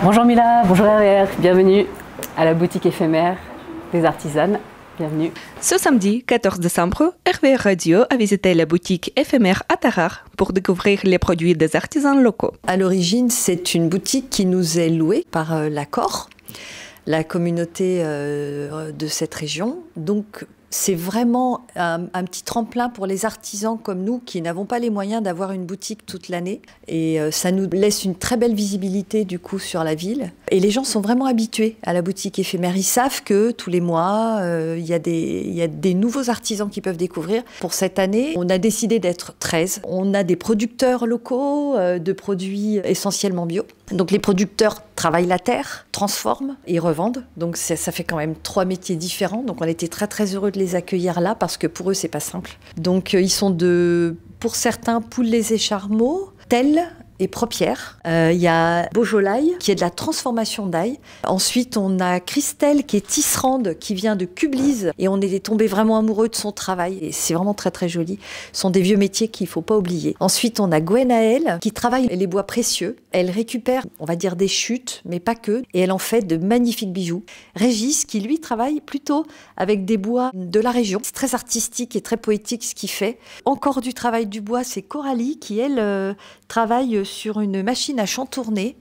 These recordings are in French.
Bonjour Mila, bonjour Hervé, bienvenue à la boutique éphémère des artisanes. Bienvenue. Ce samedi 14 décembre, Hervé Radio a visité la boutique éphémère à Tarare pour découvrir les produits des artisans locaux. À l'origine, c'est une boutique qui nous est louée par l'Accord, la communauté de cette région. Donc, c'est vraiment un petit tremplin pour les artisans comme nous qui n'avons pas les moyens d'avoir une boutique toute l'année. Et ça nous laisse une très belle visibilité du coup sur la ville. Et les gens sont vraiment habitués à la boutique éphémère. Ils savent que tous les mois, il y a des nouveaux artisans qui peuvent découvrir. Pour cette année, on a décidé d'être 13. On a des producteurs locaux de produits essentiellement bio. Donc les producteurs travaillent la terre, transforment et revendent. Donc ça fait quand même 3 métiers différents. Donc on était très très heureux de les accueillir là parce que pour eux c'est pas simple. Donc ils sont pour certains Poulets et Charmeaux, Tell et Propière. Il y a Beaujolais qui est de la transformation d'ail. Ensuite, on a Christelle qui est tisserande, qui vient de Cublise. Et on est tombé vraiment amoureux de son travail. Et c'est vraiment très très joli. Ce sont des vieux métiers qu'il ne faut pas oublier. Ensuite, on a Gwenaëlle qui travaille les bois précieux. Elle récupère, on va dire, des chutes, mais pas que. Et elle en fait de magnifiques bijoux. Régis qui, lui, travaille plutôt avec des bois de la région. C'est très artistique et très poétique ce qu'il fait. Encore du travail du bois, c'est Coralie qui, elle, travaille sur une machine à chantourner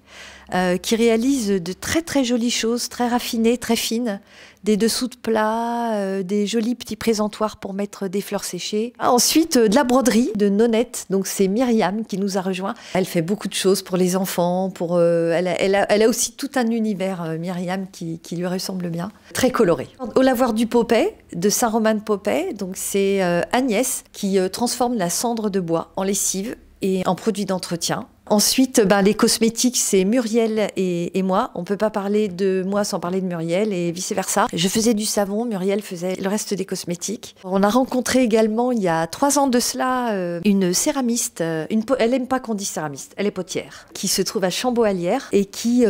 qui réalise de très très jolies choses, très raffinées, très fines, des dessous de plats, des jolis petits présentoirs pour mettre des fleurs séchées. Ensuite, de la broderie de Nonette, donc c'est Myriam qui nous a rejoint. Elle fait beaucoup de choses pour les enfants, elle a aussi tout un univers, Myriam, qui lui ressemble bien, très coloré. Au lavoir du Popet, de Saint-Romain-de-Popet, donc c'est Agnès qui transforme la cendre de bois en lessive et en produit d'entretien. Ensuite, les cosmétiques, c'est Muriel et moi. On ne peut pas parler de moi sans parler de Muriel et vice-versa. Je faisais du savon, Muriel faisait le reste des cosmétiques. On a rencontré également, il y a 3 ans de cela, une céramiste. Elle n'aime pas qu'on dise céramiste, elle est potière, qui se trouve à Chamboalières et qui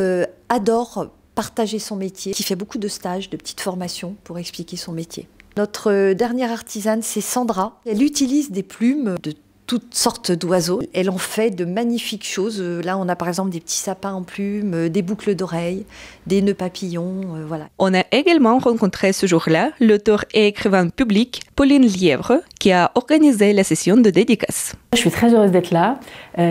adore partager son métier, qui fait beaucoup de stages, de petites formations pour expliquer son métier. Notre dernière artisane, c'est Sandra. Elle utilise des plumes de toutes sortes d'oiseaux. Elle en fait de magnifiques choses. Là, on a par exemple des petits sapins en plumes, des boucles d'oreilles, des nœuds papillons, voilà. On a également rencontré ce jour-là l'auteur et écrivain public Pauline Lièvre, qui a organisé la session de dédicace. Je suis très heureuse d'être là.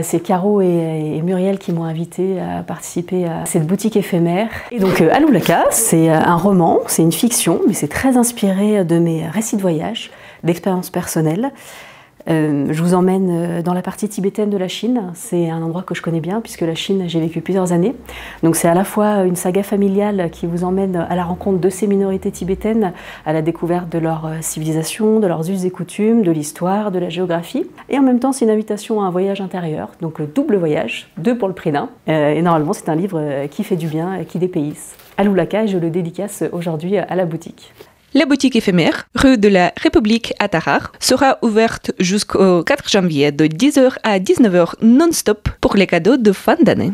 C'est Caro et Muriel qui m'ont invitée à participer à cette boutique éphémère. Et donc, Aloulaka, c'est un roman, c'est une fiction, mais c'est très inspiré de mes récits de voyage, d'expériences personnelles. Je vous emmène dans la partie tibétaine de la Chine. C'est un endroit que je connais bien puisque la Chine, j'ai vécu plusieurs années. Donc c'est à la fois une saga familiale qui vous emmène à la rencontre de ces minorités tibétaines, à la découverte de leur civilisation, de leurs us et coutumes, de l'histoire, de la géographie. Et en même temps, c'est une invitation à un voyage intérieur, donc le double voyage, 2 pour le prix d'un. Et normalement, c'est un livre qui fait du bien, qui dépayse. Aloulaka, et je le dédicace aujourd'hui à la boutique. La boutique éphémère, rue de la République à Tarare, sera ouverte jusqu'au 4 janvier de 10h à 19h non-stop pour les cadeaux de fin d'année.